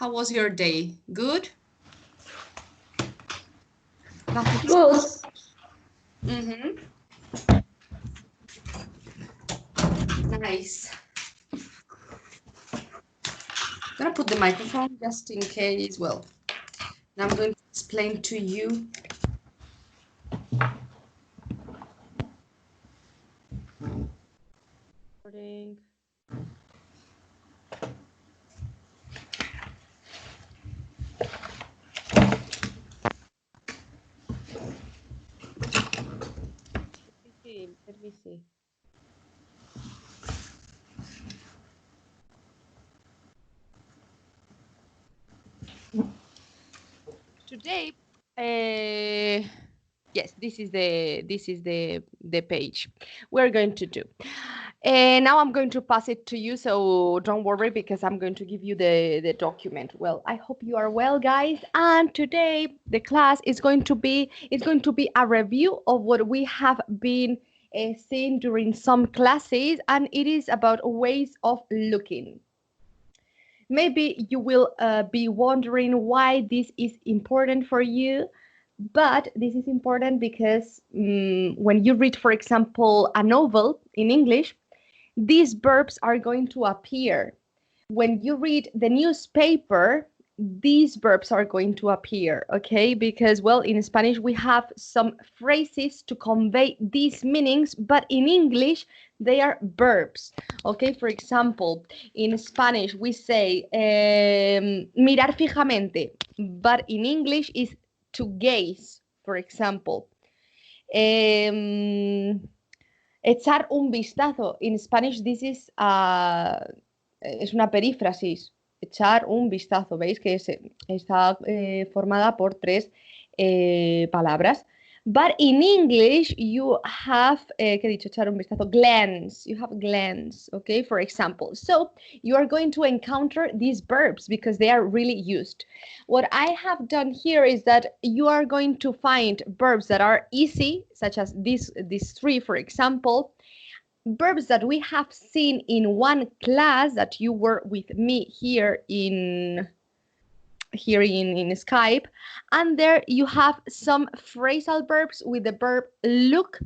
How was your day? Good? Good. Mm-hmm. Nice. I'm gonna put the microphone just in case. Well, now I'm going to explain to you. Recording. Let me see. Today, yes, this is the page we're going to do. And now I'm going to pass it to you, so don't worry because I'm going to give you the document. Well, I hope you are well, guys. And today the class is going to be a review of what we have been seeing during some classes, and it is about ways of looking. Maybe you will be wondering why this is important for you, but this is important because when you read, for example, a novel in English, these verbs are going to appear. When you read the newspaper, these verbs are going to appear, okay? Because, well, in Spanish, we have some phrases to convey these meanings, but in English, they are verbs, okay? For example, in Spanish, we say mirar fijamente, but in English is to gaze, for example. Echar un vistazo. In Spanish, this is es una perífrasis. Echar un vistazo. ¿Veis que está formada por tres palabras? But in English, you have, ¿qué he dicho? Echar un vistazo. Glance. You have glance, okay? For example. So you are going to encounter these verbs because they are really used. What I have done here is that you are going to find verbs that are easy, such as these three, for example. Verbs that we have seen in one class that you were with me here in Skype, and there you have some phrasal verbs with the verb look,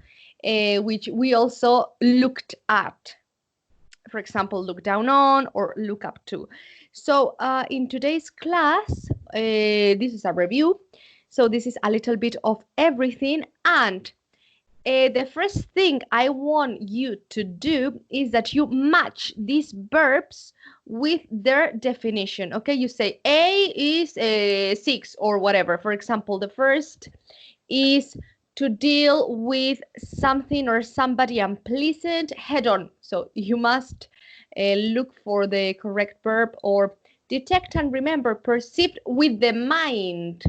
which we also looked at. For example, look down on or look up to. So in today's class, this is a review. So this is a little bit of everything, and the first thing I want you to do is that you match these verbs with their definition. Okay, you say A is 6 or whatever. For example, the first is to deal with something or somebody unpleasant head on. So you must look for the correct verb, or detect and remember, perceived with the mind.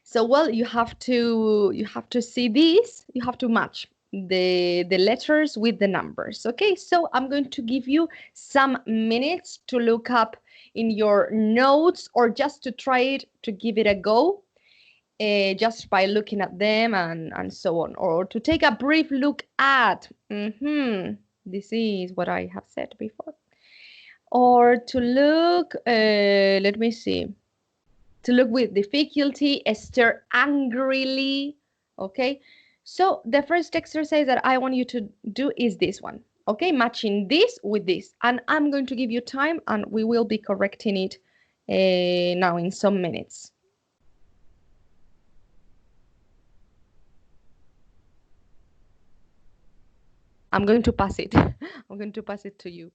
So, well, you have to see these. You have to match the letters with the numbers. Okay, so I'm going to give you some minutes to look up in your notes, or just to try it, to give it a go, just by looking at them and so on, or to take a brief look at. This is what I have said before. Or to look, let me see. To look with difficulty, stare angrily, okay? So the first exercise that I want you to do is this one, okay? Matching this with this. And I'm going to give you time, and we will be correcting it now in some minutes. I'm going to pass it. I'm going to pass it to you.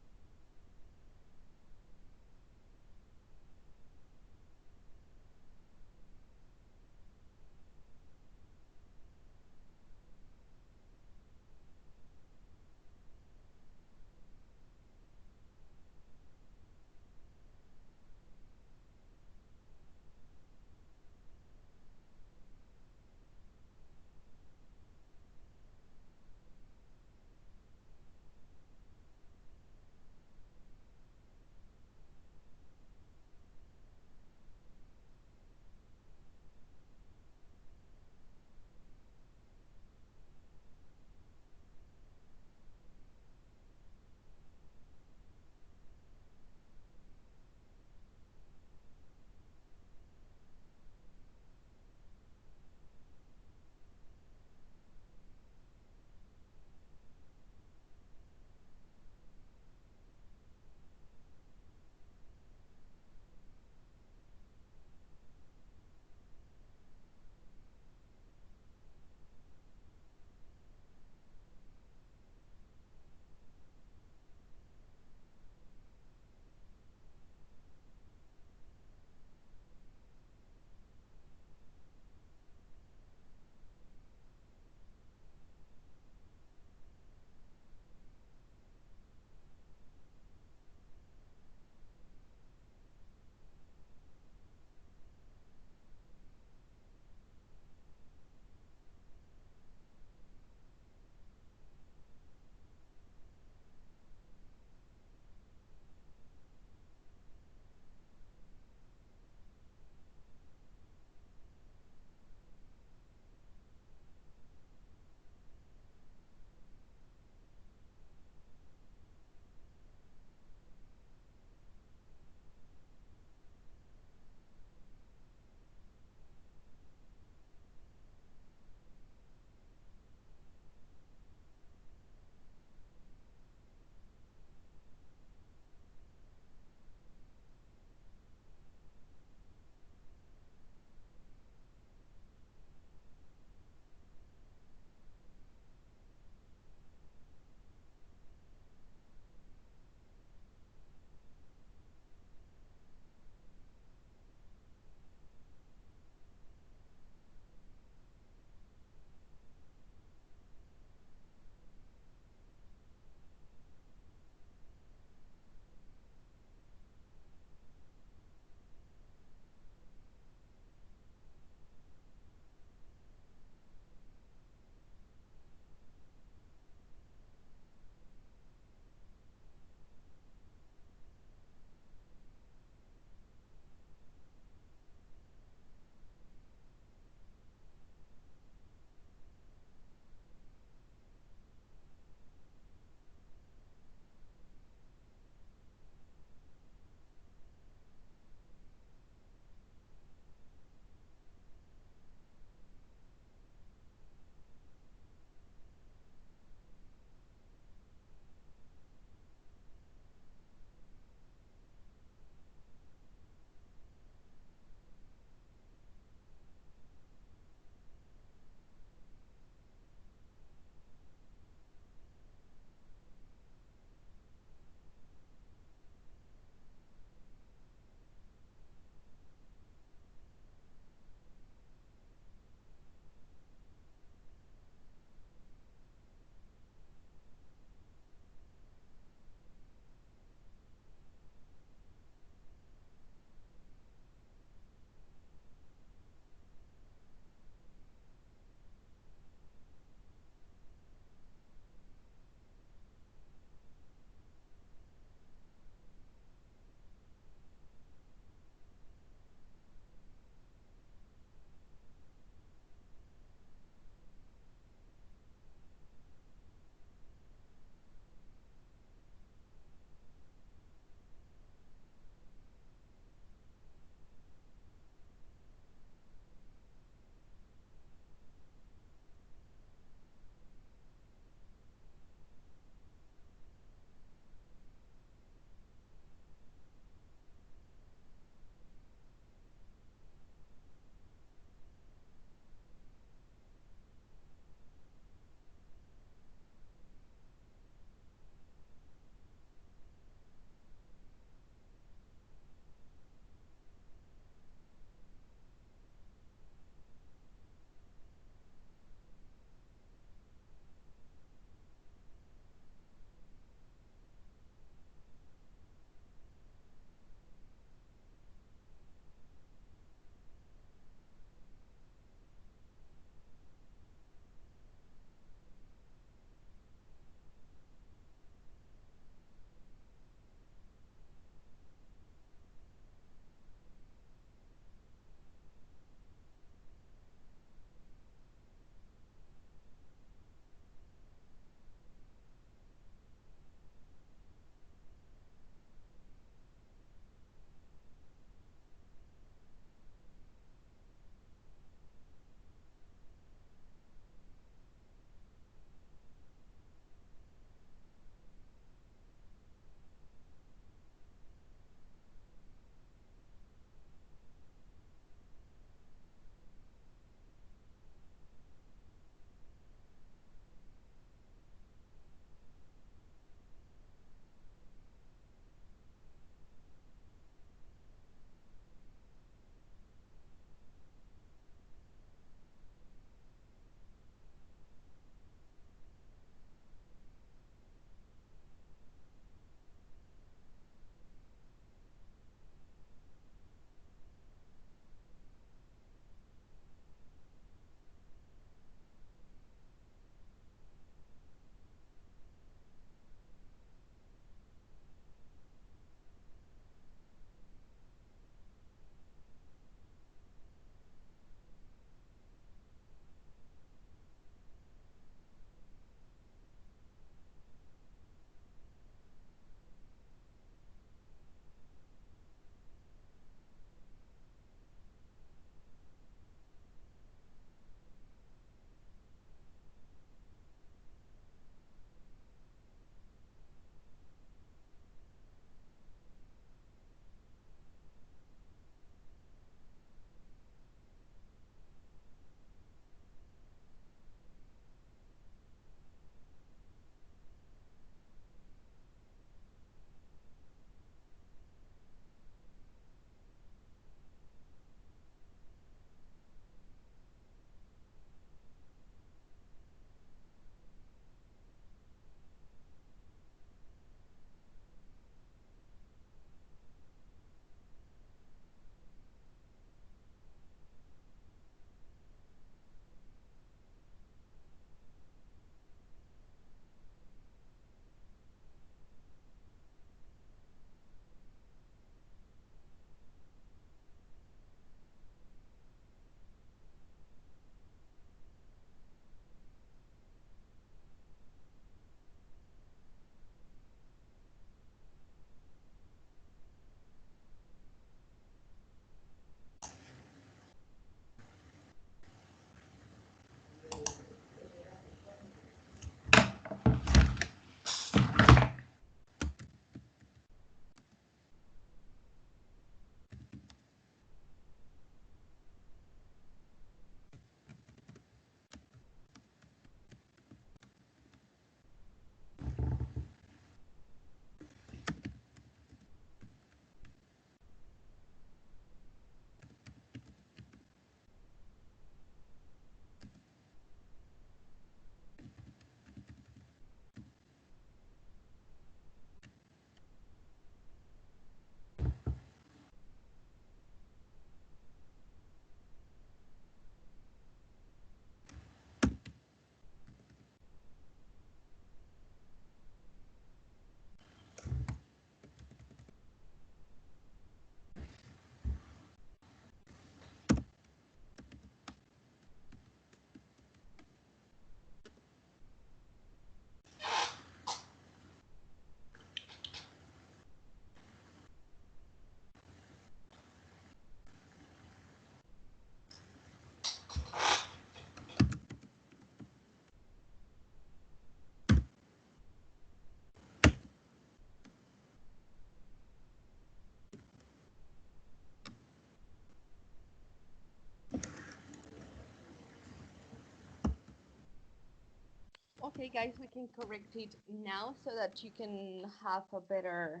Okay, guys, we can correct it now so that you can have a better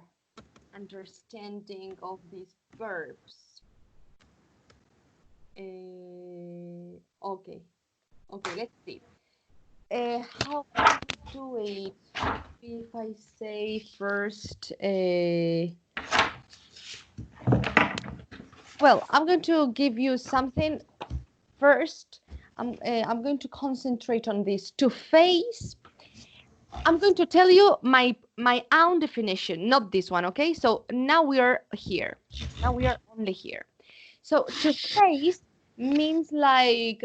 understanding of these verbs. Okay, let's see. How can we do it? If I say first, well, I'm going to give you something first. I'm going to concentrate on this. To face, I'm going to tell you my own definition, not this one, okay? So now we are here. Now we are only here. So to face means like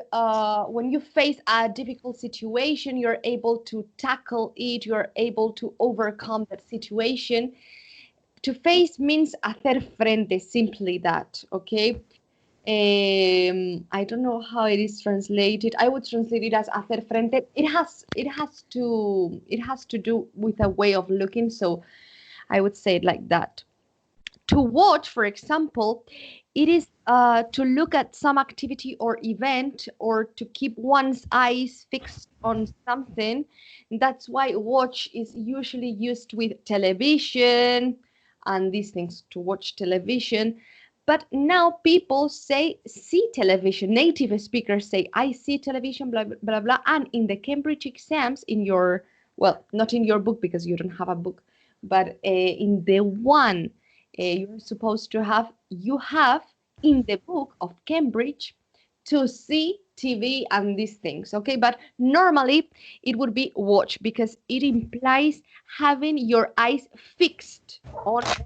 when you face a difficult situation, you're able to tackle it, you're able to overcome that situation. To face means hacer frente, simply that, okay? I don't know how it is translated. I would translate it as hacer frente. It has to do with a way of looking, so I would say it like that. To watch, for example, it is to look at some activity or event, or to keep one's eyes fixed on something. That's why watch is usually used with television and these things, to watch television. But now people say see television. Native speakers say I see television, blah, blah, blah. And in the Cambridge exams, in your, well, not in your book because you don't have a book, but in the one you're supposed to have, you have in the book of Cambridge to see TV and these things, okay? But normally it would be watch because it implies having your eyes fixed on it.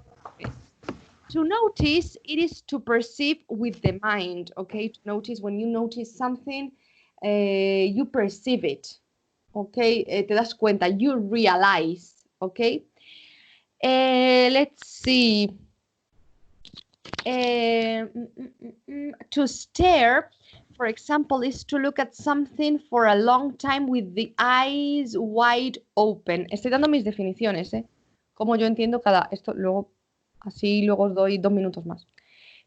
To notice, it is to perceive with the mind, okay? To notice, when you notice something, you perceive it, okay? Te das cuenta, you realize, okay? Let's see. To stare, for example, is to look at something for a long time with the eyes wide open. Estoy dando mis definiciones, ¿eh? Como yo entiendo cada esto, luego así luego os doy 2 minutos más.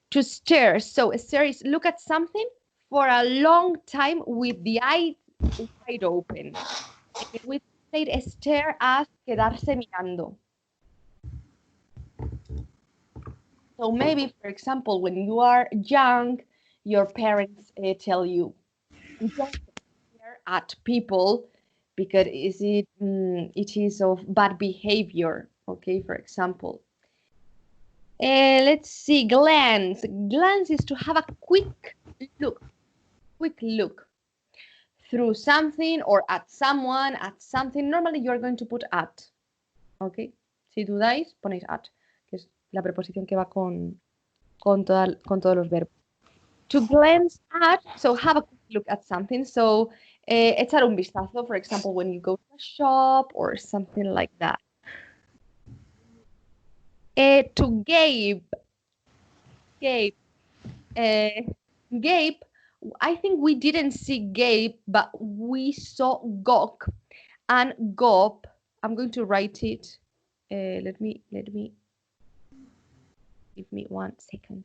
To stare, so stare is look at something for a long time with the eyes wide open. We translate stare as quedarse mirando. So maybe, for example, when you are young, your parents tell you, don't stare at people because it is of bad behavior, okay, for example. Let's see, glance. Glance is to have a quick look through something or at someone, at something. Normally you're going to put at, okay? Si dudáis, ponéis at, que es la preposición que va con todos los verbos. To glance at, so have a quick look at something. So, echar un vistazo, for example, when you go to a shop or something like that. To gape. Gape. Gape, I think we didn't see gape, but we saw gawk and gawp. I'm going to write it. Let me, give me 1 second.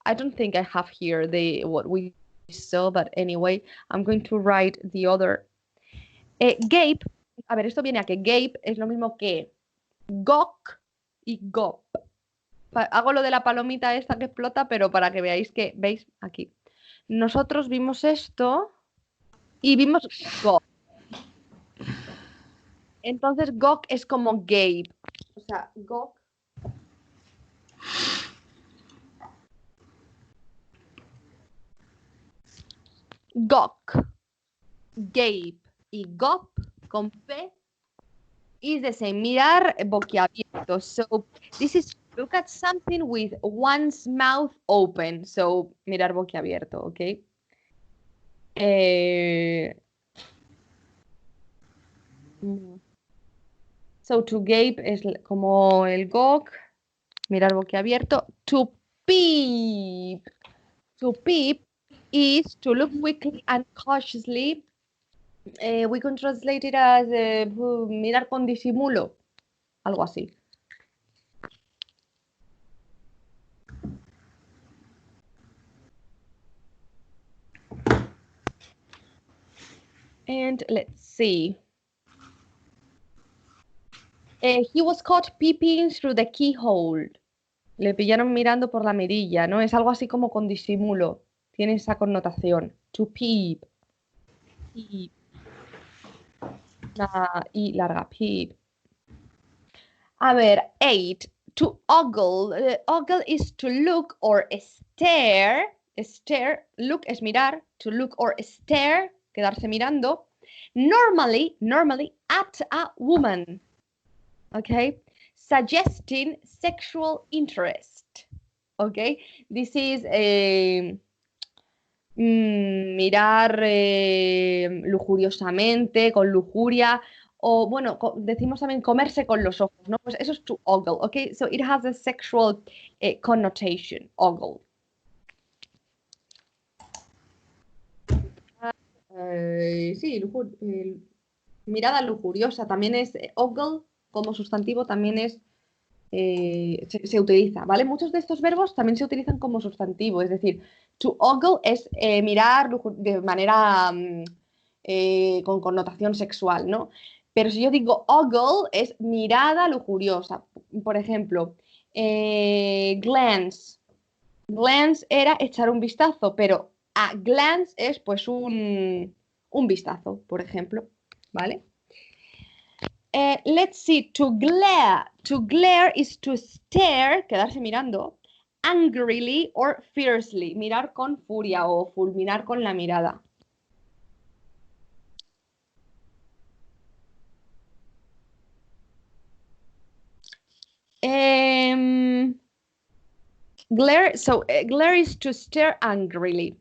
I don't think I have here what we saw, but anyway, I'm going to write the other. Gape, a ver, esto viene a que gape es lo mismo que gawk y gawp. Hago lo de la palomita esta que explota, pero para que veáis que, ¿veis? Aquí. Nosotros vimos esto y vimos gawk. Entonces gawk es como gape. O sea, gawk. Gawk, gape y gawp con P is the same. Mirar boquiabierto. So this is look at something with one's mouth open. So mirar boquiabierto, okay? So to gape es como el gawk, mirar boquiabierto. To peep. To peep is to look quickly and cautiously. We can translate it as mirar con disimulo, algo así. And let's see. He was caught peeping through the keyhole. Le pillaron mirando por la mirilla, ¿no? Es algo así como con disimulo. Tiene esa connotación. To peep. Peep. La I larga, peep. A ver, 8. To ogle. Ogle is to look or stare. Stare. Look es mirar. To look or stare. Quedarse mirando. Normally at a woman. Okay. Suggesting sexual interest. Okay. This is mirar lujuriosamente, con lujuria, o bueno, decimos también comerse con los ojos, ¿no? Pues eso es to ogle, ¿ok? So it has a sexual connotation, ogle. Sí, mirada lujuriosa, también es ogle como sustantivo, también es se utiliza, ¿vale? Muchos de estos verbos también se utilizan como sustantivo, es decir, to ogle es mirar de manera con connotación sexual, ¿no? Pero si yo digo ogle es mirada lujuriosa. Por ejemplo, glance. Glance era echar un vistazo, pero a glance es pues un vistazo, por ejemplo, ¿vale? Let's see, to glare. To glare is to stare, quedarse mirando, angrily or fiercely, mirar con furia o fulminar con la mirada. Glare, so glare is to stare angrily.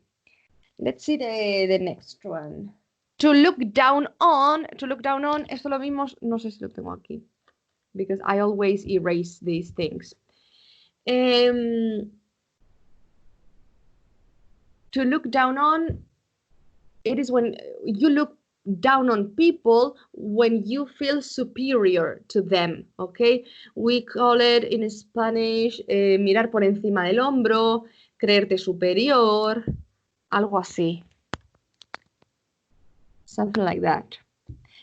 Let's see the next one. To look down on, esto lo vimos, no sé si lo tengo aquí, because I always erase these things. To look down on, it is when you look down on people when you feel superior to them, okay? We call it in Spanish mirar por encima del hombro, creerte superior, algo así. Something like that.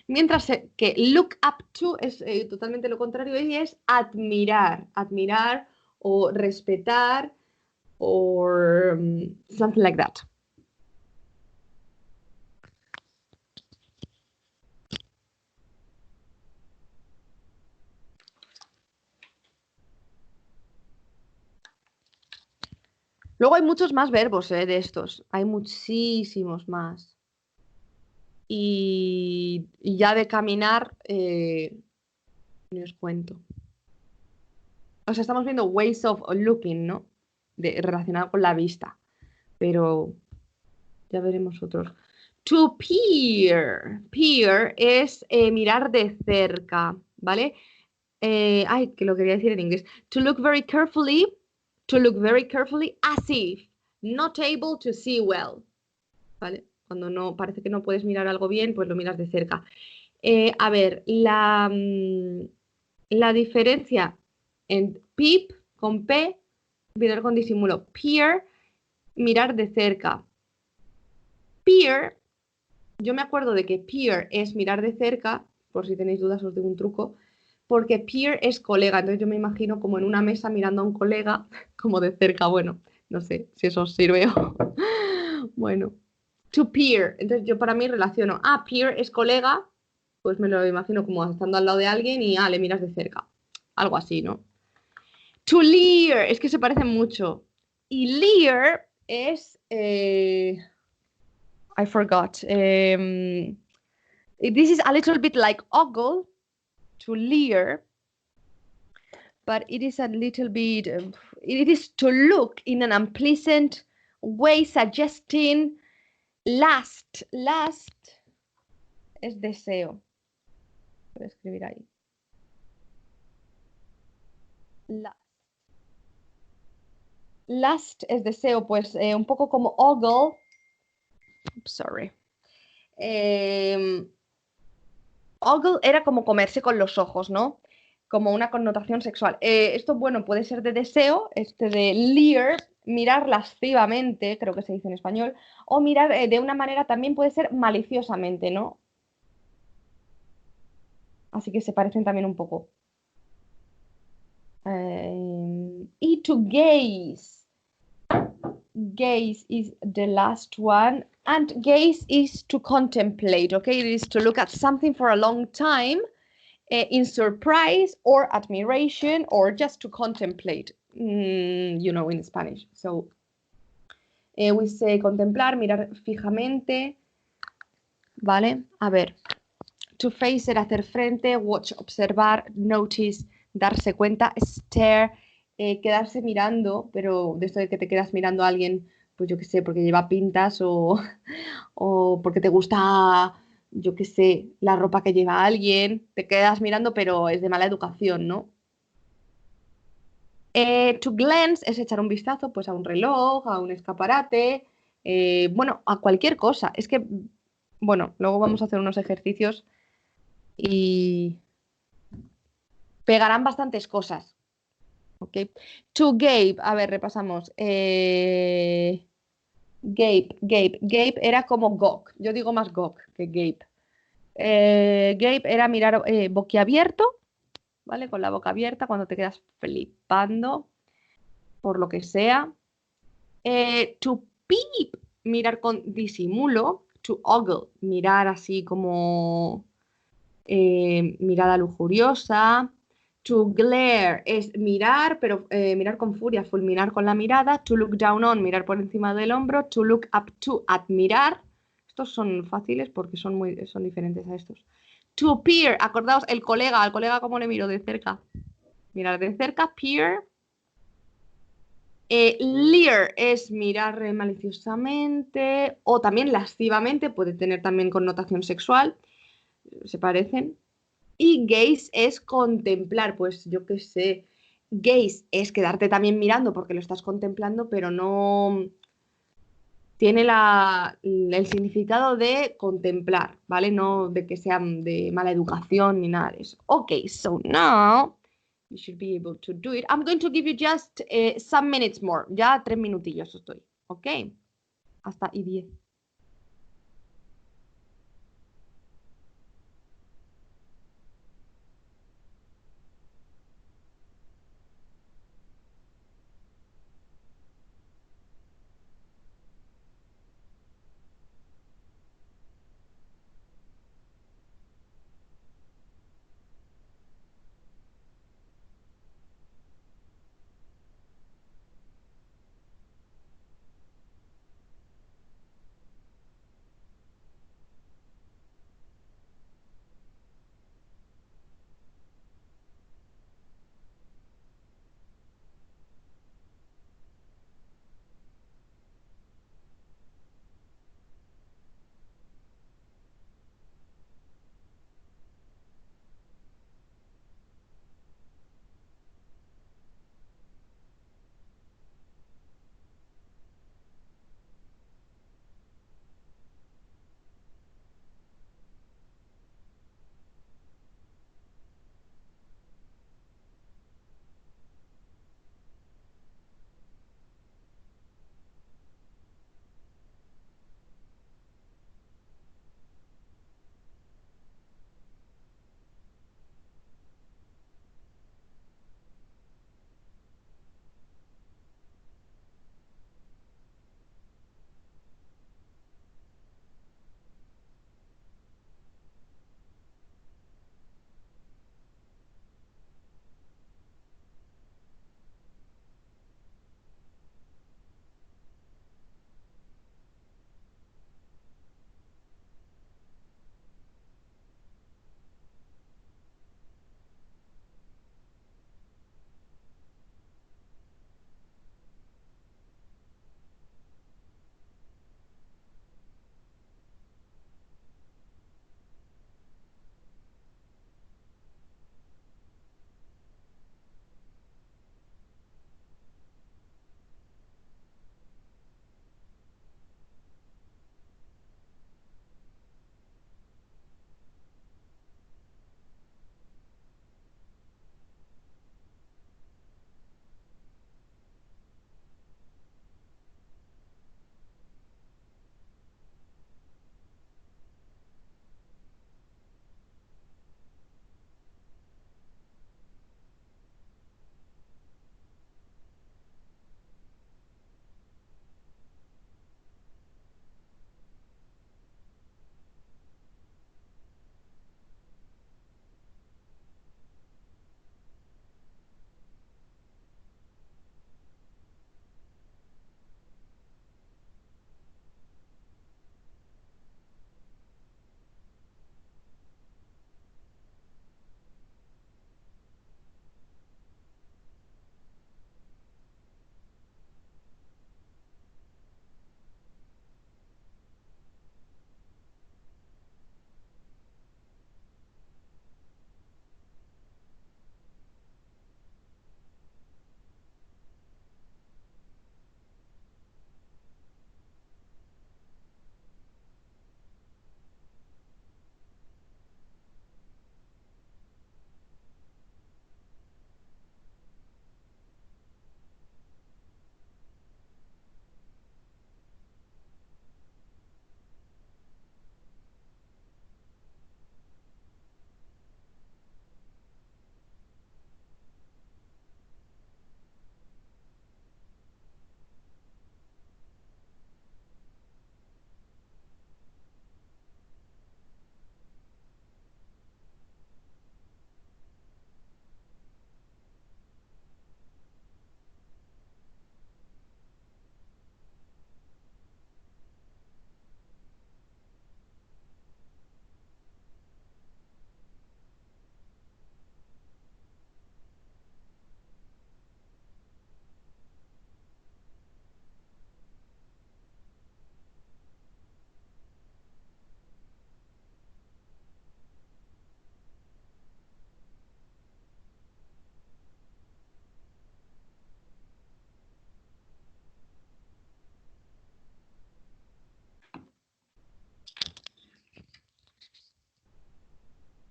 Mientras que look up to es totalmente lo contrario y es admirar o respetar or something like that. Luego hay muchos más verbos de estos, hay muchísimos más. Y ya de caminar, ni os cuento. O sea, estamos viendo ways of looking, ¿no? Relacionado con la vista. Pero ya veremos otros. To peer. Peer es mirar de cerca, ¿vale? Ay, que lo quería decir en inglés. To look very carefully as if not able to see well. ¿Vale? Cuando no parece que no puedes mirar algo bien, pues lo miras de cerca. A ver, la diferencia en peep con P, mirar con disimulo. Peer, mirar de cerca. Peer, yo me acuerdo de que peer es mirar de cerca, por si tenéis dudas os digo un truco, porque peer es colega, entonces yo me imagino como en una mesa mirando a un colega, como de cerca, bueno, no sé si eso os sirve o... Bueno, to peer, entonces yo para mí relaciono, peer es colega, pues me lo imagino como estando al lado de alguien y le miras de cerca, algo así, ¿no? To leer, es que se parecen mucho, y leer es... I forgot. This is a little bit like ogle, to leer, but it is a little bit, it is to look in an unpleasant way, suggesting lust. Lust es deseo. Voy a escribir ahí. Lust. Lust es deseo, pues un poco como ogle. Sorry. Ogle era como comerse con los ojos, ¿no? Como una connotación sexual. Esto, bueno, puede ser de deseo, de leer, mirar lascivamente, creo que se dice en español, o mirar de una manera también puede ser maliciosamente, ¿no? Así que se parecen también un poco. Y to gaze. Gaze is the last one. And gaze is to contemplate, okay? It is to look at something for a long time in surprise or admiration or just to contemplate, you know, in Spanish. So we say contemplar, mirar fijamente, ¿vale? A ver, to face era hacer frente, watch, observar, notice, darse cuenta, stare, quedarse mirando, pero de esto de que te quedas mirando a alguien, pues yo qué sé, porque lleva pintas o, o porque te gusta, yo qué sé, la ropa que lleva alguien, te quedas mirando, pero es de mala educación, ¿no? To glance es echar un vistazo pues a un reloj, a un escaparate, bueno, a cualquier cosa. Es que, bueno, luego vamos a hacer unos ejercicios y pegarán bastantes cosas. ¿Ok? To gape, a ver, repasamos. Gape era como gawk. Yo digo más gawk que gape. Gape era mirar boquiabierto, ¿vale? Con la boca abierta cuando te quedas flipando por lo que sea. To peep, mirar con disimulo. To ogle, mirar así como mirada lujuriosa. To glare es mirar, pero mirar con furia, fulminar con la mirada. To look down on, mirar por encima del hombro. To look up to, admirar. Estos son fáciles porque son diferentes a estos. To peer, acordaos, el colega, al colega cómo le miro de cerca. Mirar de cerca, peer. Leer es mirar maliciosamente o también lascivamente, puede tener también connotación sexual, se parecen. Y gaze es contemplar, pues yo qué sé. Gaze es quedarte también mirando porque lo estás contemplando, pero no tiene el significado de contemplar, ¿vale? No de que sean de mala educación ni nada de eso. Ok, so now you should be able to do it. I'm going to give you just some minutes more. Ya 3 minutillos estoy. Ok, hasta y 10.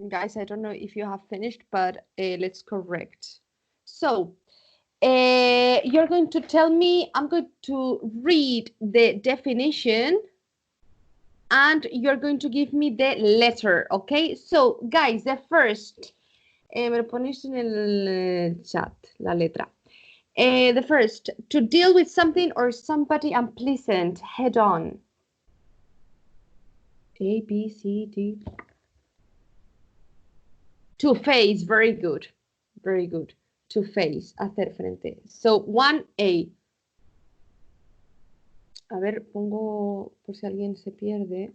Guys, I don't know if you have finished, but let's correct. So, you're going to tell me, I'm going to read the definition and you're going to give me the letter, okay? So, guys, the first, me lo ponéis en el chat, la letra. The first, to deal with something or somebody unpleasant head on. A, B, C, D. To face, very good. Very good. To face, hacer frente. So, 1A. A ver, pongo, por si alguien se pierde.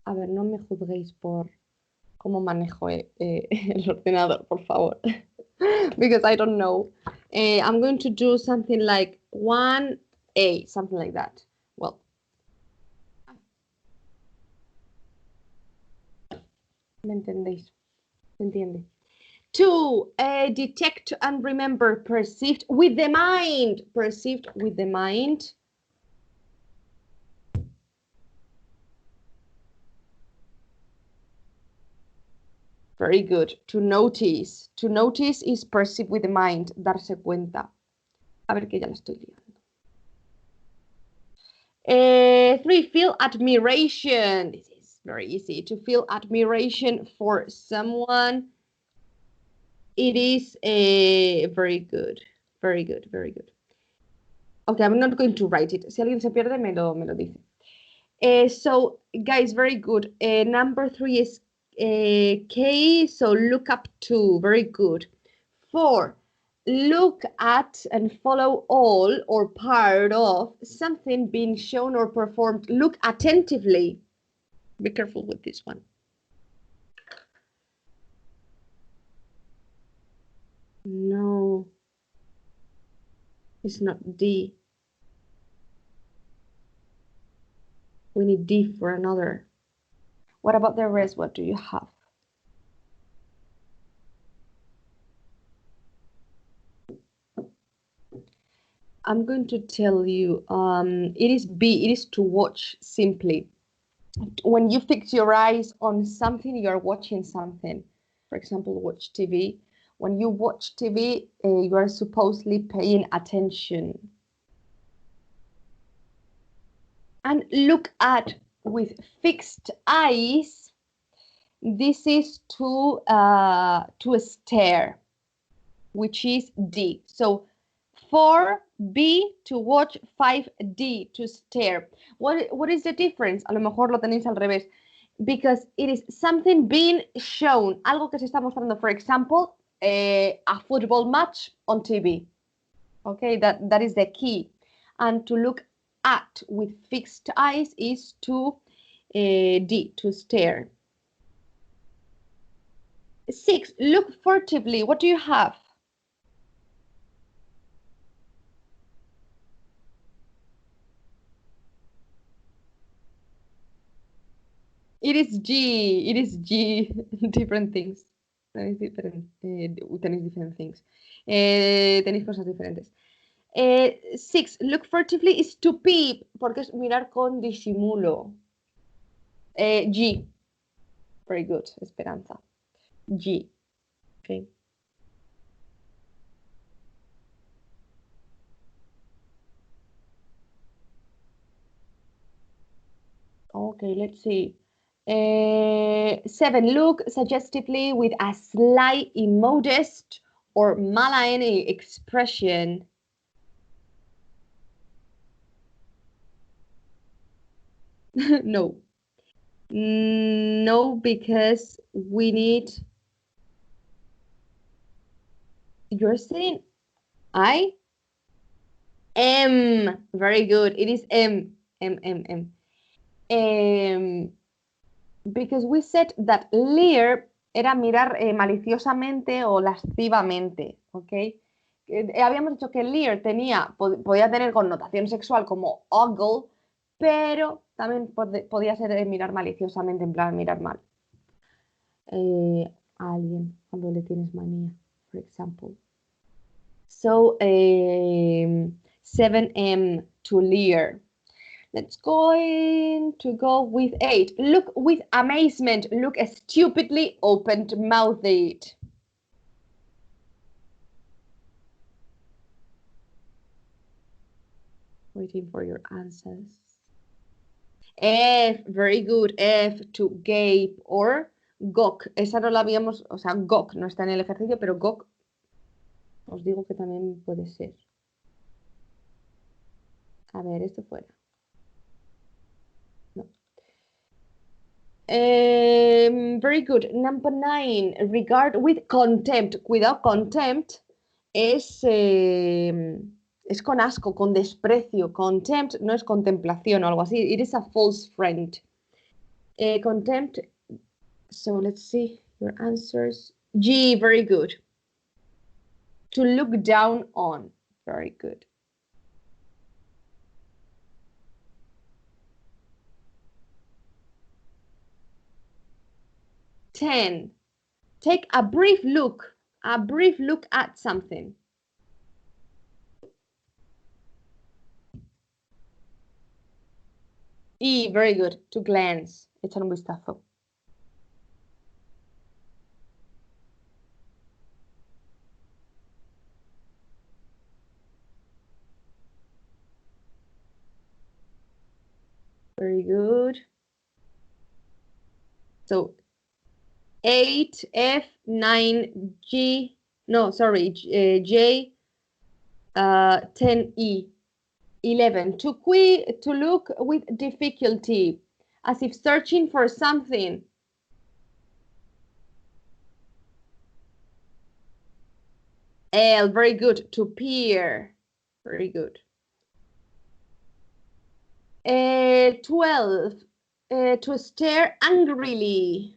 A ver, no me juzguéis por cómo manejo el ordenador, por favor. Because I don't know. I'm going to do something like 1A, something like that. Well. ¿Me entendéis? ¿Se entiende? 2, detect and remember, perceived with the mind. Perceived with the mind. Very good. To notice. To notice is perceived with the mind. Darse cuenta. A ver que ya la estoy liando. 3, feel admiration. This is very easy. To feel admiration for someone. It is very good. Very good, very good. Okay, I'm not going to write it. Si alguien se pierde, me lo dice. So, guys, very good. Number 3 is K, so look up to. Very good. 4, look at and follow all or part of something being shown or performed. Look attentively. Be careful with this one. No, it's not D. We need D for another. What about the rest? What do you have? I'm going to tell you, it is B, it is to watch simply. When you fix your eyes on something, you're watching something. For example, watch TV. When you watch TV, you are supposedly paying attention. And look at with fixed eyes, this is to stare, which is D. So 4B to watch, 5D to stare. What is the difference? A lo mejor lo tenéis al revés. Because it is something being shown, algo que se está mostrando. For example, a football match on TV. Okay, that is the key. And to look at with fixed eyes is to D, to stare. 6, look furtively. What do you have? It is G. It is G. Different things. Tenéis different things. Tenéis cosas diferentes. 6, look furtively is to peep, porque es mirar con disimulo. G. Very good, Esperanza. G. Okay. Okay, let's see. 7, look suggestively with a slight immodest or malign expression. No. No, because we need. You're saying I? M. Very good. It is M. M. Because we said that leer era mirar maliciosamente o lascivamente, ¿ok? Habíamos dicho que leer podía tener connotación sexual como ogle, pero también podía ser mirar maliciosamente, en plan mirar mal. A alguien cuando le tienes manía, for example. So, 7M to leer. Let's going to go with 8. Look with amazement. Look stupidly open-mouthed. Waiting for your answers. F, very good. F, to gape or gawk. Esa no la habíamos, o sea, gawk no está en el ejercicio, pero gawk os digo que también puede ser. A ver, esto fuera. No. Very good. Number 9, regard with contempt. Cuidado, contempt es con asco, con desprecio. Contempt no es contemplación o algo así. It is a false friend. Contempt. So let's see your answers. G, very good. To look down on. Very good. Ten. Take a brief look at something. E, very good. To glance. Echar un vistazo. Very good. So 8, F, 9, G, no, sorry, J, 10, E, 11. To look with difficulty, as if searching for something. L, very good. To peer, very good. 12, to stare angrily.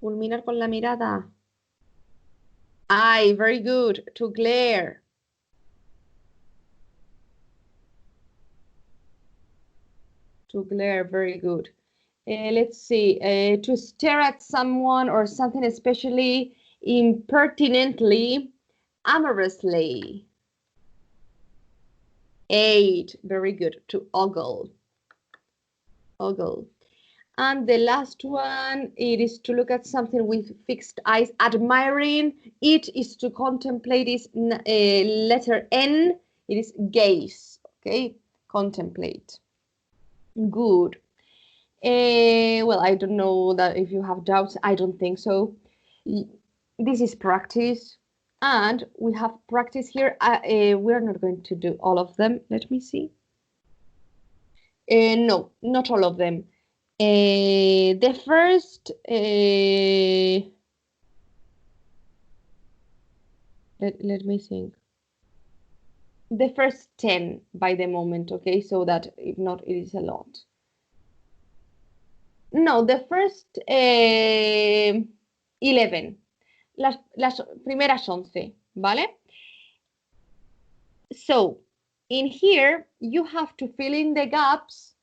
Fulminar con la mirada. I, very good. To glare. To glare, very good. Let's see. To stare at someone or something especially impertinently, amorously. 8, very good. To ogle. Ogle. And the last one, it is to look at something with fixed eyes, admiring. It is to contemplate is letter N. It is gaze, okay? Contemplate. Good. Well, I don't know that if you have doubts. I don't think so. This is practice. And we have practice here. We're not going to do all of them. Let me see. No, not all of them. The first, let me think. The first 10 by the moment, okay? So that if not, it is a lot. No, the first 11. Las primeras 11, ¿vale? So, in here, you have to fill in the gaps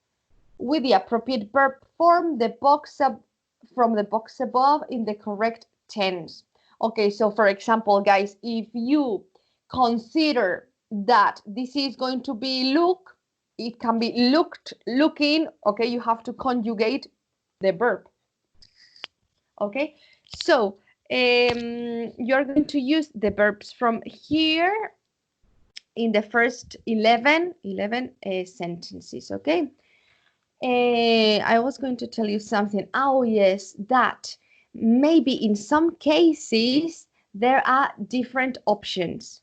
with the appropriate verb form, from the box above in the correct tense. Okay, so for example, guys, if you consider that this is going to be look, it can be looked, looking, okay, you have to conjugate the verb. Okay, so you're going to use the verbs from here in the first 11 sentences, okay? I was going to tell you something. Oh, yes, that maybe in some cases there are different options.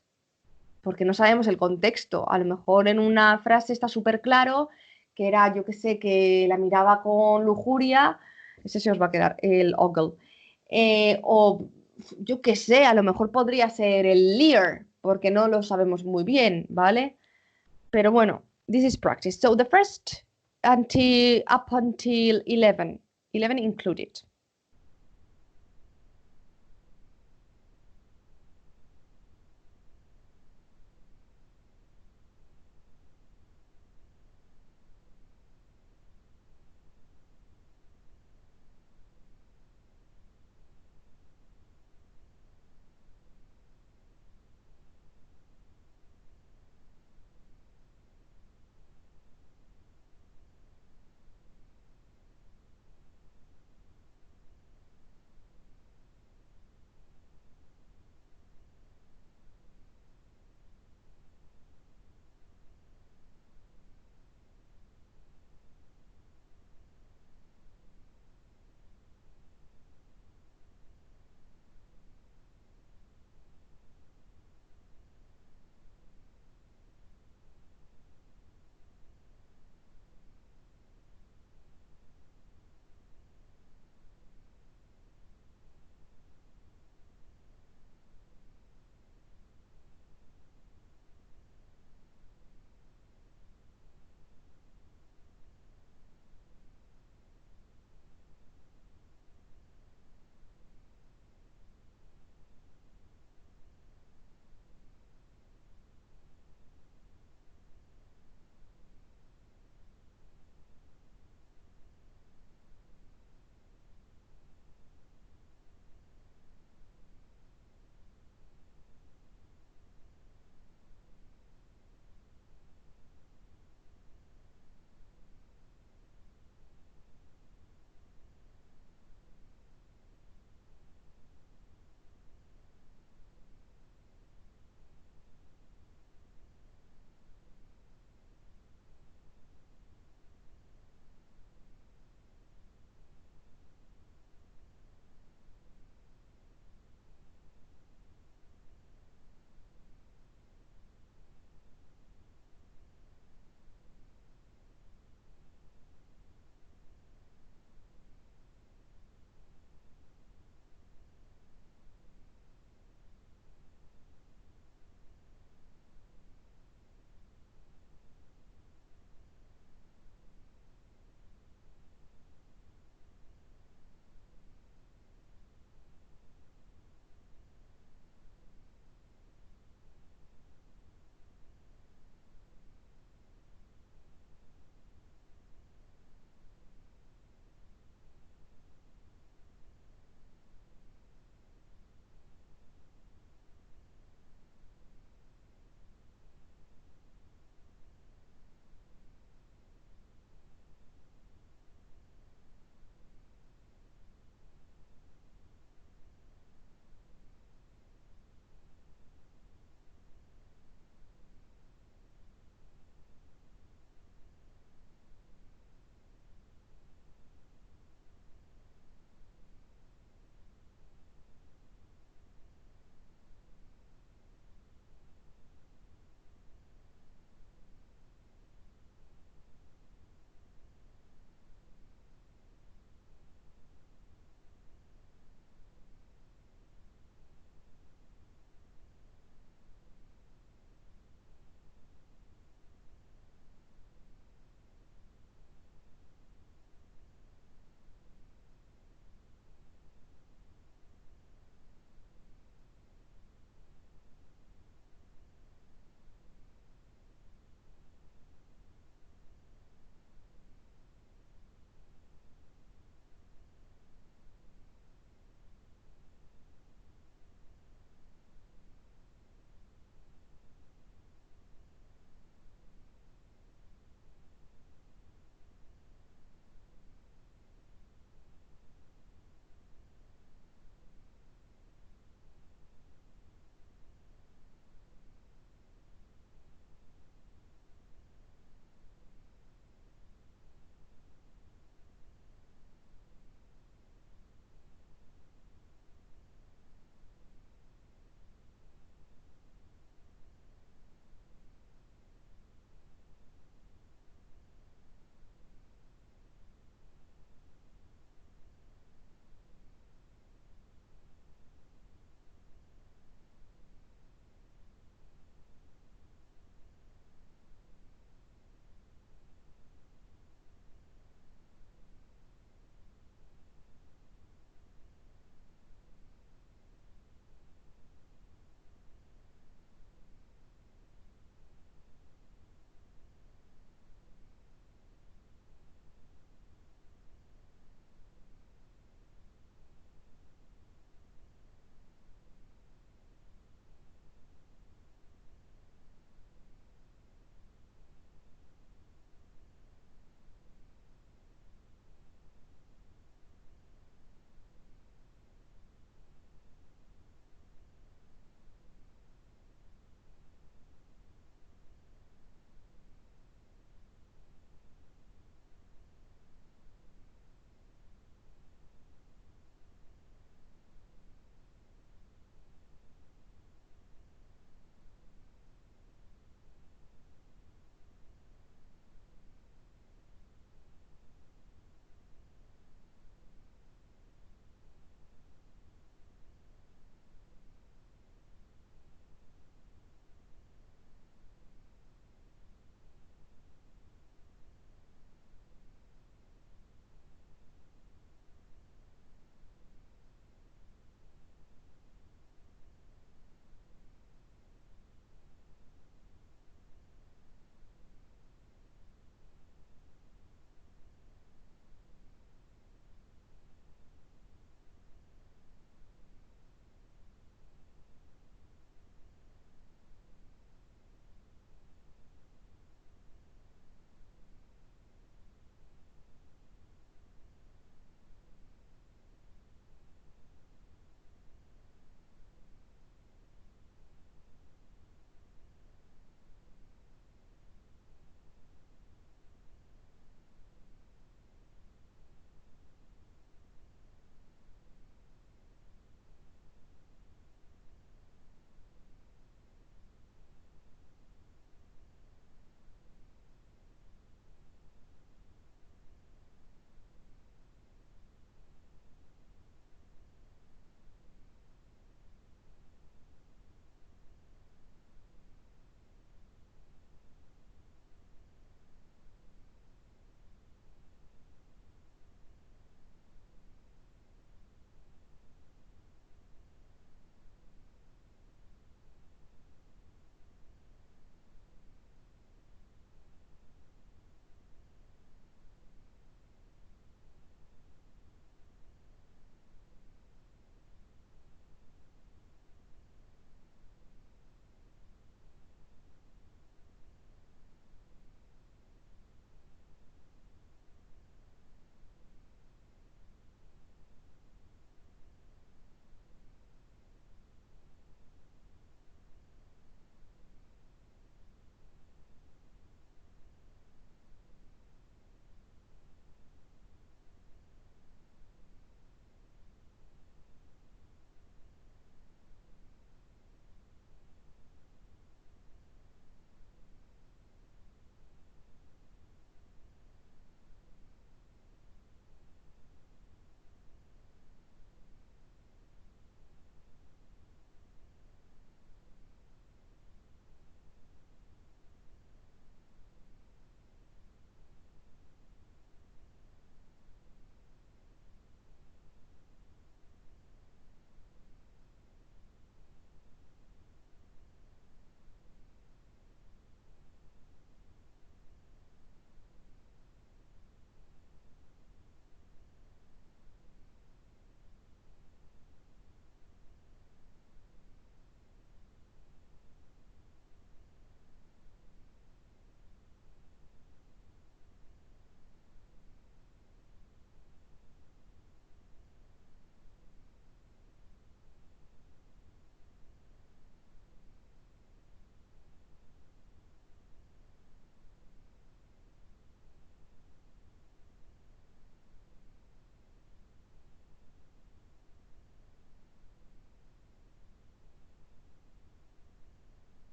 Porque no sabemos el contexto. A lo mejor en una frase está súper claro que era, yo que sé, que la miraba con lujuria. Ese se os va a quedar, el ogle. O yo que sé, a lo mejor podría ser el leer, porque no lo sabemos muy bien, ¿vale? Pero bueno, this is practice. So the first up until 11 included.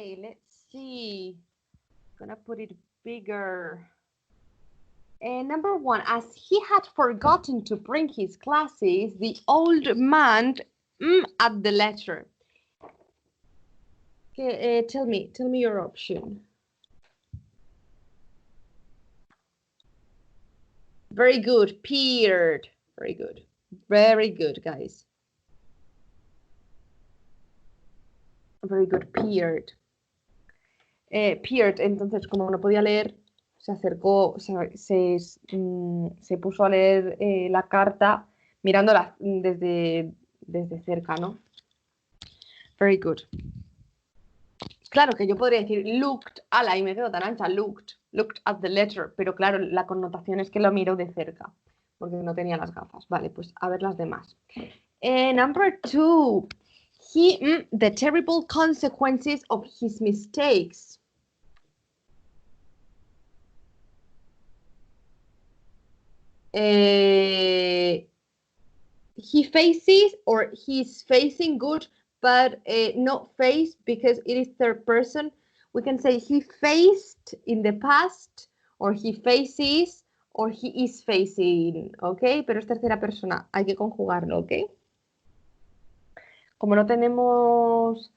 Okay, let's see. Gonna put it bigger. Number 1, as he had forgotten to bring his glasses, the old man at the letter. Okay, tell me your option. Very good, peered. Very good, guys. Very good, peered. Peered, entonces, como no podía leer, se acercó, se puso a leer la carta mirándola desde cerca, ¿no? Very good. Claro que yo podría decir looked a la y me quedo tan ancha, looked at the letter, pero claro, la connotación es que lo miro de cerca, porque no tenía las gafas. Vale, pues a ver las demás. Number 2, the terrible consequences of his mistakes. He faces or he's facing good, but not face because it is third person. We can say he faced in the past, or he faces, or he is facing, ¿ok? Pero es tercera persona, hay que conjugarlo, ¿ok? Como no tenemos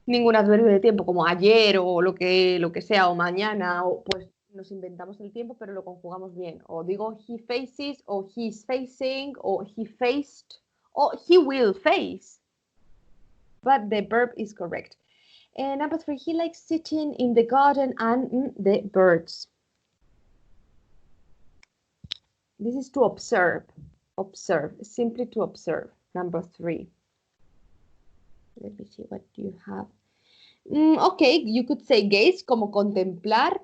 ningún adverbio de tiempo, como ayer o lo que sea, o mañana, pues nos inventamos el tiempo, pero lo conjugamos bien. O digo he faces, o he's facing, o he faced, o he will face. But the verb is correct. And number 3, he likes sitting in the garden and the birds. This is to observe. Observe, simply to observe. Number 3. Let me see what you have. Okay, you could say gaze, como contemplar.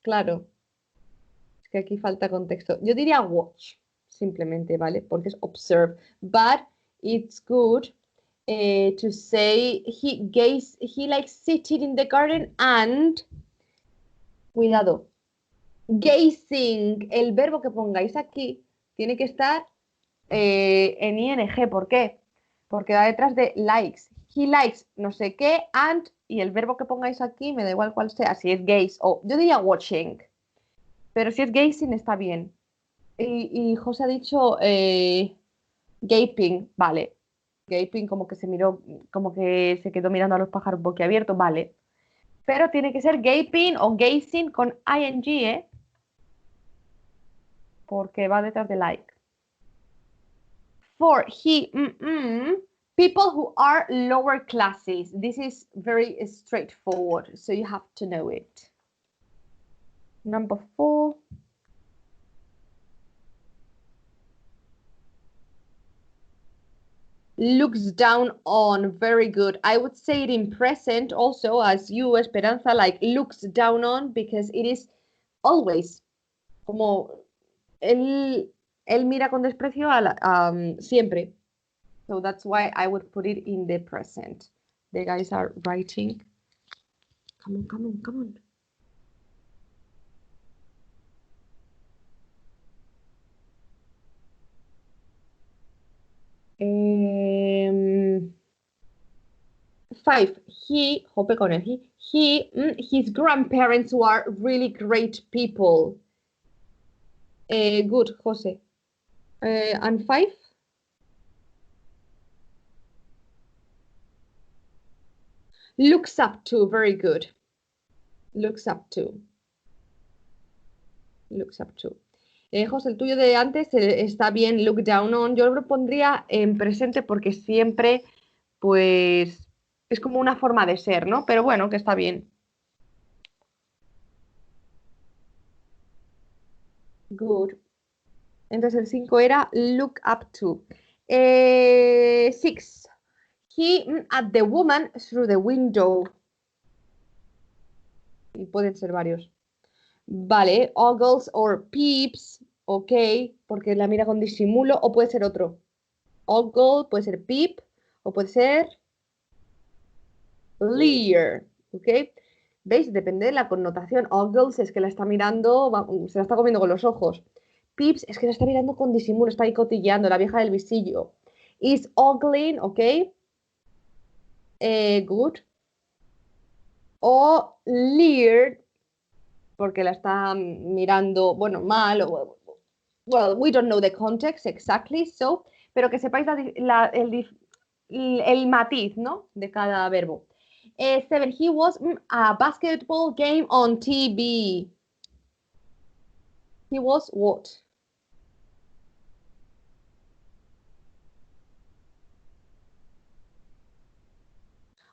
Claro, es que aquí falta contexto. Yo diría watch, simplemente, ¿vale? Porque es observe. But it's good to say he likes sitting in the garden and, cuidado, gazing, el verbo que pongáis aquí tiene que estar en ing. ¿Por qué? Porque va detrás de likes. He likes no sé qué, and, y el verbo que pongáis aquí, me da igual cuál sea, si es gaze o, yo diría watching, pero si es gazing está bien. Y José ha dicho gaping, vale. Gaping como que se miró, como que se quedó mirando a los pájaros boquiabiertos, vale. Pero tiene que ser gaping o gazing con ing, ¿eh? Porque va detrás de like. For he, people who are lower classes. This is very straightforward, so you have to know it. Number 4. Looks down on, very good. I would say it in present also as you, Esperanza, like looks down on, because it is always como él mira con desprecio siempre. So that's why I would put it in the present. The guys are writing. Come on. Five, his grandparents were really great people. Good, Jose. And 5? Looks up to, very good. Looks up to. José, el tuyo de antes está bien, look down on. Yo lo pondría en presente porque siempre, pues, es como una forma de ser, ¿no? Pero bueno, que está bien. Good. Entonces el 5 era look up to. 6. He at the woman through the window. Y pueden ser varios. Vale, ogles or peeps, ok, porque la mira con disimulo, o puede ser otro. Ogle, puede ser peep, o puede ser leer, ok. ¿Veis? Depende de la connotación. Ogles es que la está mirando, se la está comiendo con los ojos. Peeps es que la está mirando con disimulo, está ahí cotilleando, la vieja del visillo. Is ogling, ok. Good. O leered, porque la está mirando, bueno, mal, o, well, we don't know the context exactly, so, pero que sepáis el matiz, ¿no? De cada verbo. 7, he was a basketball game on TV. He was what?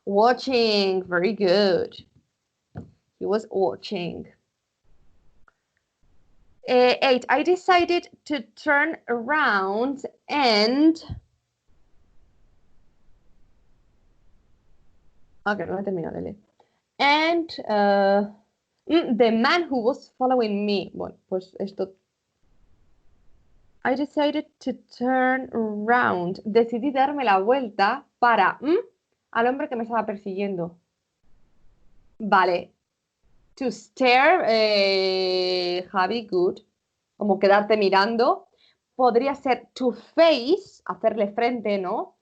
Watching, very good. He was watching. 8, I decided to turn around and... Ok, no he terminado de leer. And the man who was following me. Bueno, pues esto... I decided to turn around. Decidí darme la vuelta para al hombre que me estaba persiguiendo. Vale. To stare, Javi, good. Como quedarte mirando. Podría ser to face, hacerle frente, ¿no?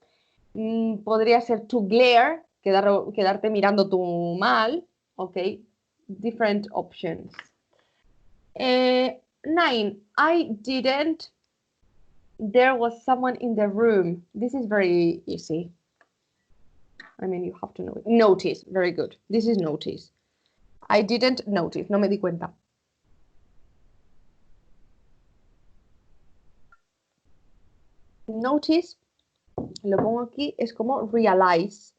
Podría ser to glare, quedarte mirando tú mal. Ok. Different options. 9. I didn't. There was someone in the room. This is very easy. I mean, you have to know it. Notice. Very good. This is notice. I didn't notice. No me di cuenta. Notice, lo pongo aquí, es como realize.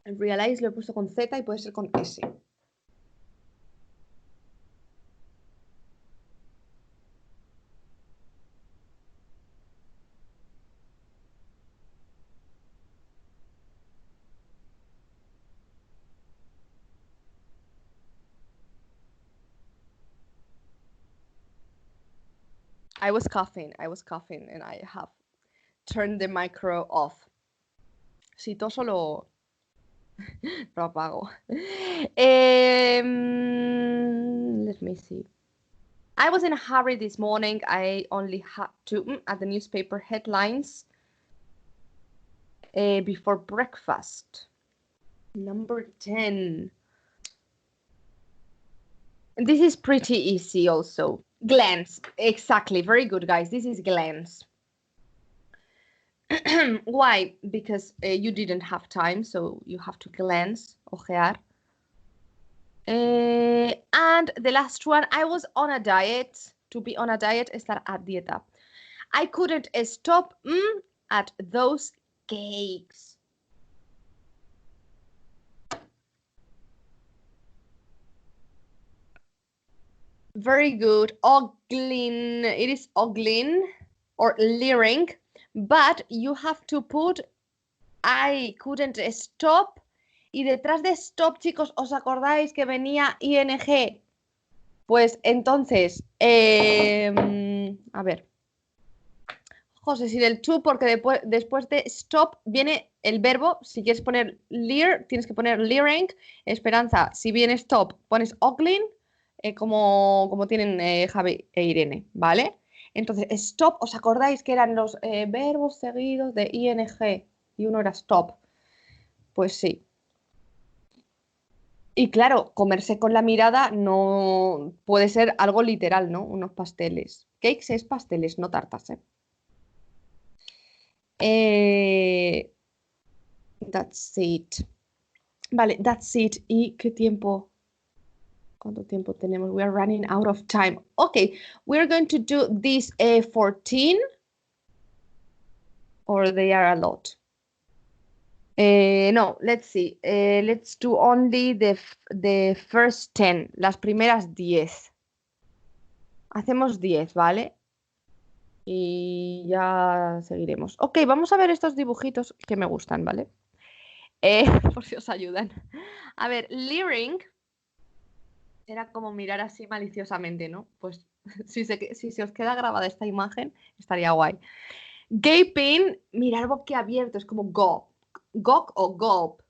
Realize lo he puesto con Z y puede ser con S. I was coughing and I have turned the micro off. Si toso lo apago. Let me see. I was in a hurry this morning. I only had to at the newspaper headlines before breakfast. Number 10. This is pretty easy also. Glance. Exactly. Very good, guys. This is glance. Why? Because you didn't have time, so you have to glance, ojear. And the last one, I was on a diet. To be on a diet, estar a dieta. I couldn't stop at those cakes. Very good. Ogling. It is ogling or leering, but you have to put I couldn't stop. Y detrás de stop, chicos, ¿os acordáis que venía ing? Pues entonces, a ver. José, si del to, porque después de stop viene el verbo. Si quieres poner leer, tienes que poner leering. Esperanza, si viene stop, pones ogling. Como tienen Javi e Irene, ¿vale? Entonces, stop, ¿os acordáis que eran los verbos seguidos de ing y uno era stop? Pues sí. Y claro, comerse con la mirada no puede ser algo literal, ¿no? Unos pasteles. Cakes es pasteles, no tartas, ¿eh? That's it. Vale, that's it. ¿Y qué tiempo? ¿Cuánto tiempo tenemos? We are running out of time. Okay, we're going to do these 14 or they are a lot. No, let's see. Let's do only the first 10, las primeras 10. Hacemos 10, ¿vale? Y ya seguiremos. Ok, vamos a ver estos dibujitos que me gustan, ¿vale? Por si os ayudan. A ver, leering era como mirar así maliciosamente, ¿no? Pues si se os queda grabada esta imagen, estaría guay. Gaping, mirar boquiabierto, es como gawp. Gawk o gulp.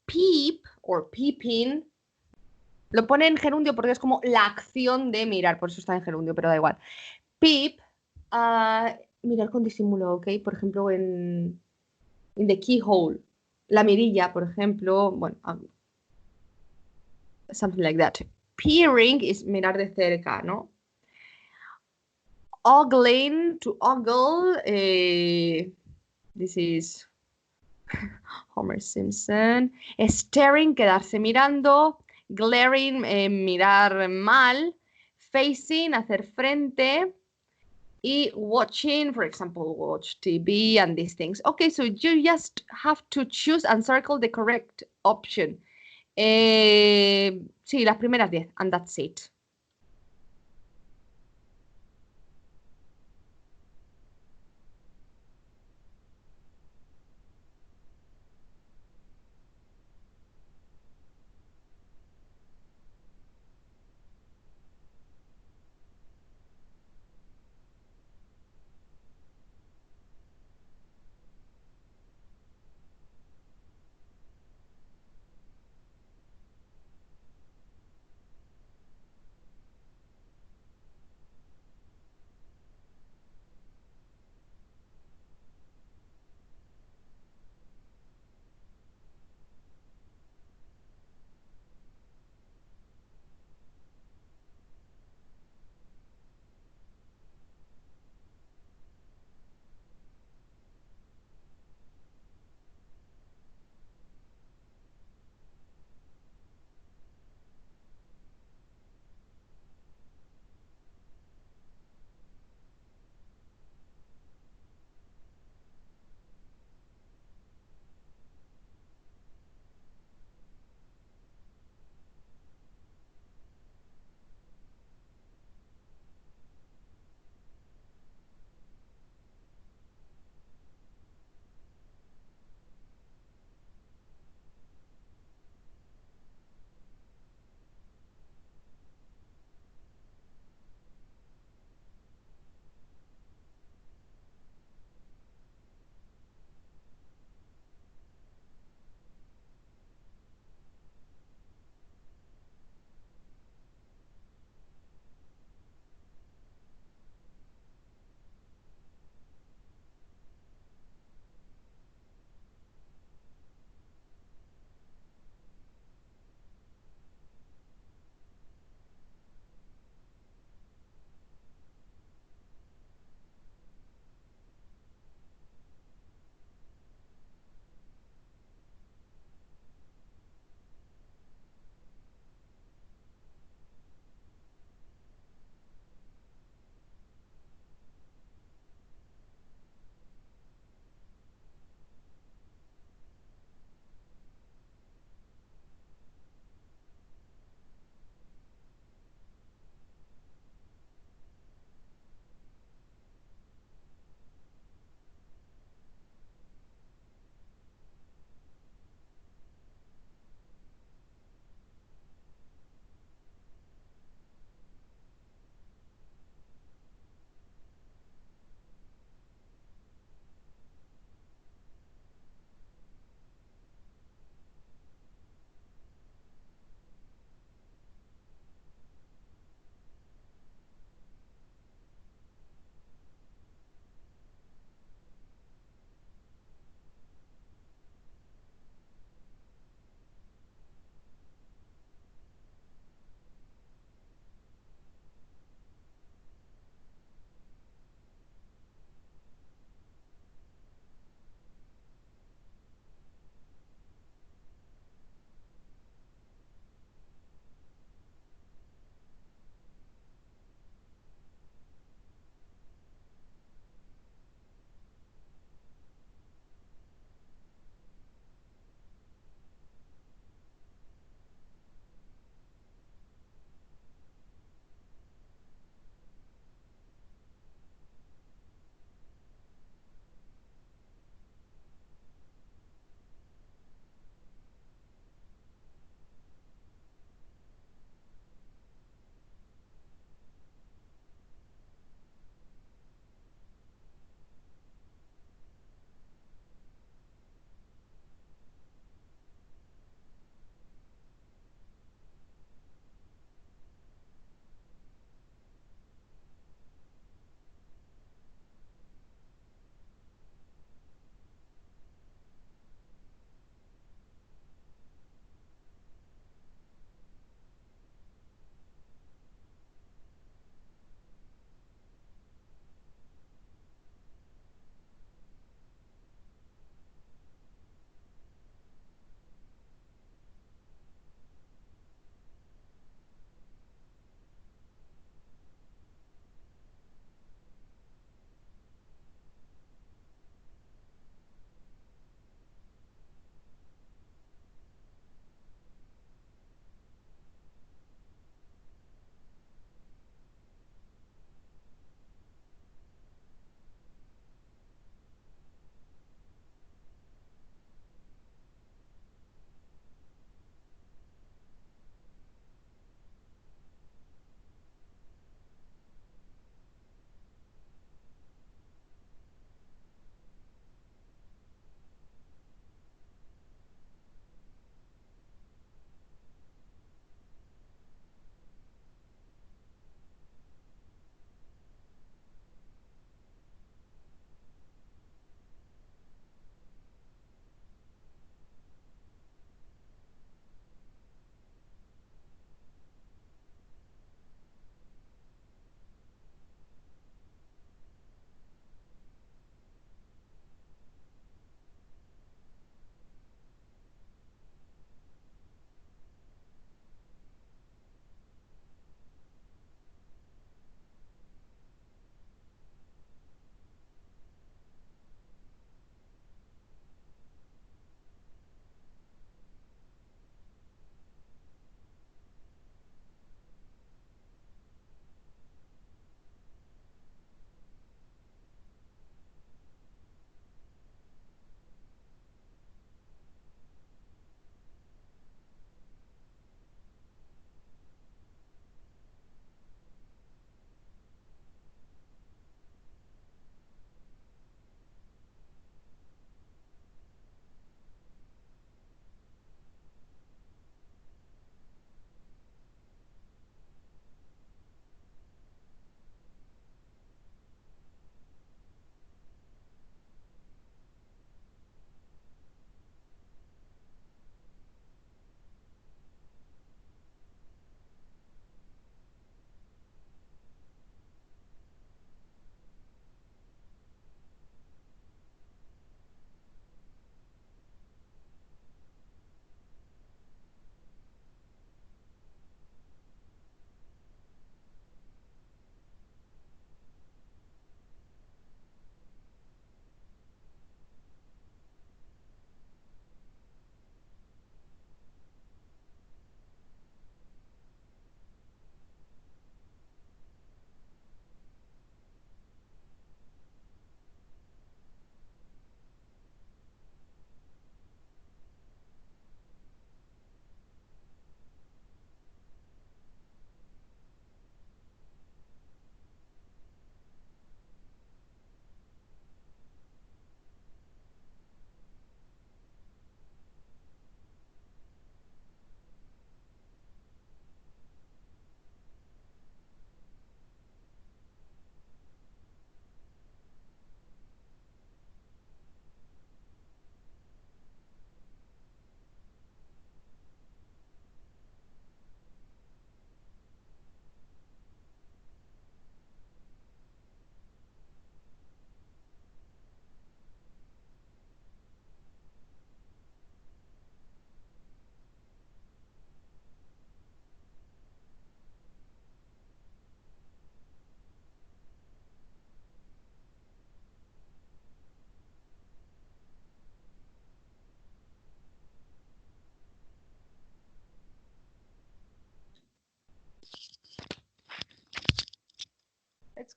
Peep or peeping Lo pone en gerundio porque es como la acción de mirar, por eso está en gerundio, pero da igual. Peep, mirar con disimulo, ¿ok? Por ejemplo, en in the keyhole, la mirilla, por ejemplo, bueno, something like that. Peering es mirar de cerca, ¿no? Ogling, to ogle, this is Homer Simpson. Staring, quedarse mirando. Glaring, mirar mal. Facing, hacer frente. Y watching, for example, watch TV and these things. Okay, so you just have to choose and circle the correct option. Sí, las primeras 10, and that's it.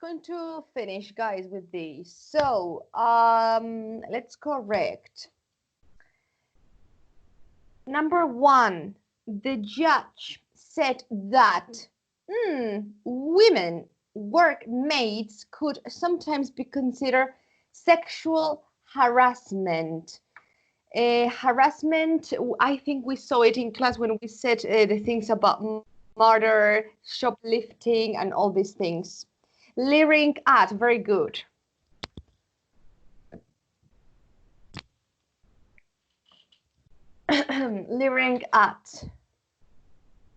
going to finish, guys, with this. So, let's correct. Number 1, the judge said that women workmates could sometimes be considered sexual harassment. Harassment, I think we saw it in class when we said the things about murder, shoplifting, and all these things. Leering at, very good. Leering at.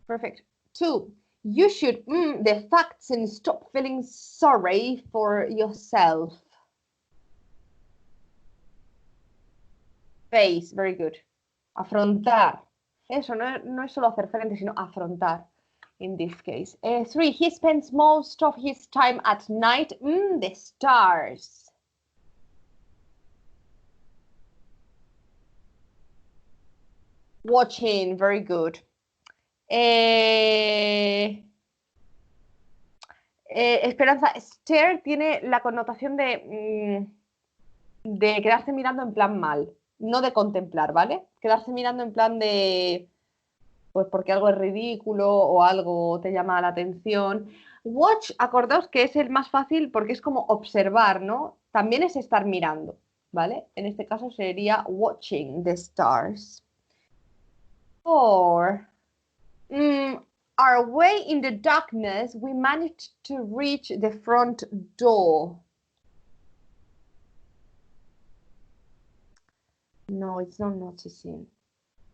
Perfect. 2, you should the facts and stop feeling sorry for yourself. Face, very good. Afrontar. Eso no es solo hacer frente, sino afrontar. In this case. 3, he spends most of his time at night. The stars. Watching, very good. Esperanza, stare tiene la connotación de quedarse mirando en plan mal, no de contemplar, ¿vale? Quedarse mirando en plan de, pues porque algo es ridículo o algo te llama la atención. Watch, acordaos que es el más fácil porque es como observar, ¿no? También es estar mirando, ¿vale? En este caso sería watching the stars. 4, our way in the darkness, we managed to reach the front door. No, it's not noticing.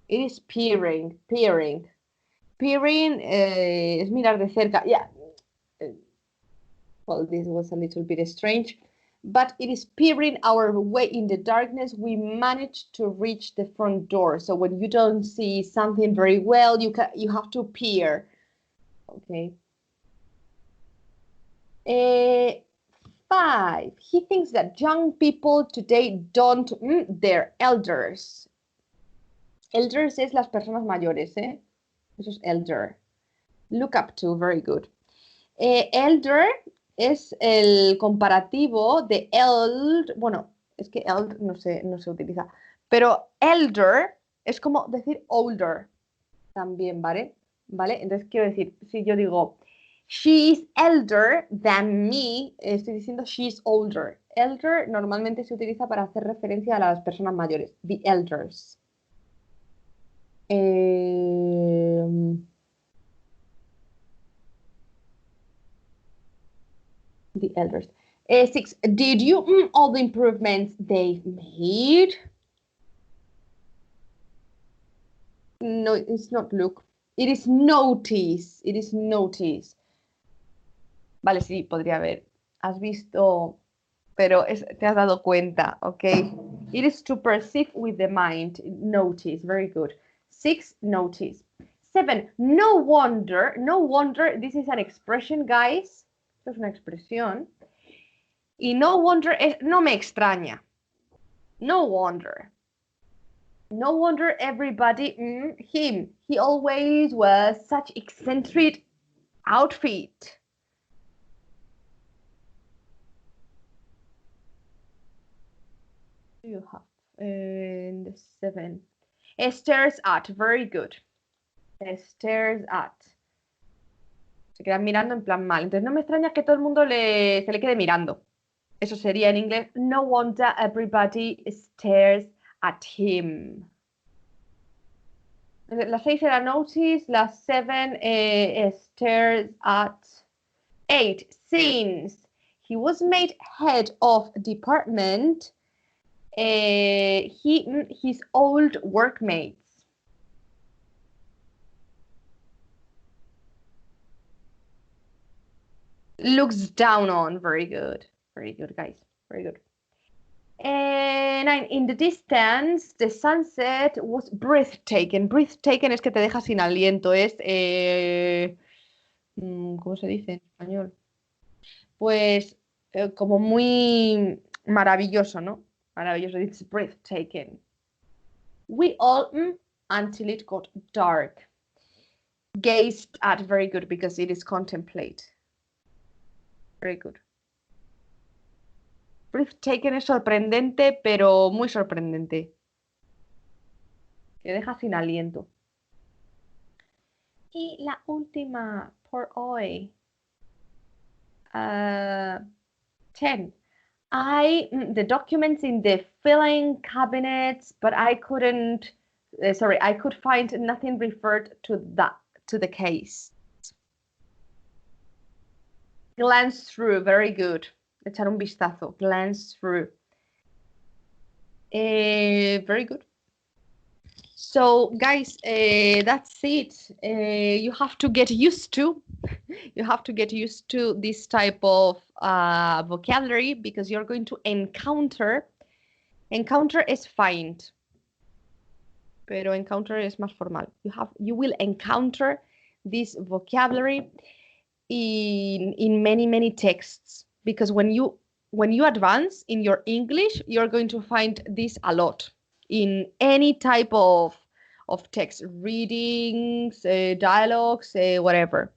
It is peering, peering. Peering es mirar de cerca. Yeah. Well, this was a little bit strange, but it is peering our way in the darkness. We managed to reach the front door. So when you don't see something very well, you have to peer. Okay. 5, he thinks that young people today don't their elders. Elders es las personas mayores, ¿eh? Eso es elder. Look up to, very good. Elder es el comparativo de bueno, es que eld no se utiliza, pero elder es como decir older también, ¿vale? Entonces quiero decir, si yo digo she is elder than me, estoy diciendo she is older. Elder normalmente se utiliza para hacer referencia a las personas mayores, the elders. The elders. 6, did you all the improvements they've made? No, it's not look. It is notice. It is notice. Vale, sí, podría haber. Has visto, pero te has dado cuenta, ¿ok? It is to perceive with the mind. Notice, very good. 6, notice. 7, no wonder. No wonder, this is an expression, guys. Esto es una expresión. Y no wonder es no me extraña. No wonder. No wonder everybody, him. He always wears such eccentric outfit. You have the 7. Stares at, very good. Stares at. Se quedan mirando en plan mal. Entonces no me extraña que todo el mundo se le quede mirando. Eso sería en inglés, no wonder everybody stares at him. La 6 era notice, la 7 stares at. 8, since he was made head of department, his old workmates. Looks down on, very good. Very good, guys. Very good. 9, in the distance, the sunset was breathtaking. Breathtaking es que te deja sin aliento. Es, ¿cómo se dice en español? Pues como muy maravilloso, ¿no? Maravilloso. It's breathtaking. We all, until it got dark. Gazed at, very good, because it is contemplate. Very good. Breathtaking es sorprendente, pero muy sorprendente. Que deja sin aliento. Y la última por hoy. 10. The documents in the filing cabinets, but I couldn't, I could find nothing referred to the case. Glance through, very good. Echar un vistazo, glance through. Very good. So guys, that's it. You have to get used to this type of vocabulary, because you're going to encounter is find, pero encounter es más formal. You will encounter this vocabulary in many texts, because when you advance in your English, you're going to find this a lot in any type of text, readings, dialogues, whatever.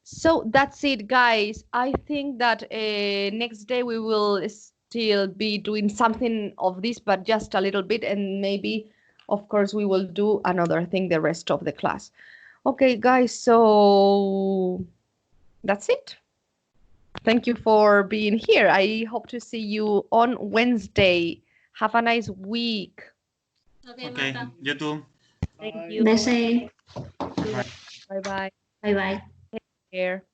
So that's it, guys. I think that next day we will still be doing something of this, but just a little bit, and maybe, of course, we will do another thing the rest of the class. Okay, guys, so that's it. Thank you for being here. I hope to see you on Wednesday. Have a nice week. Okay, Marta. You too. Thank you. The same. Bye-bye. Bye-bye. Take care.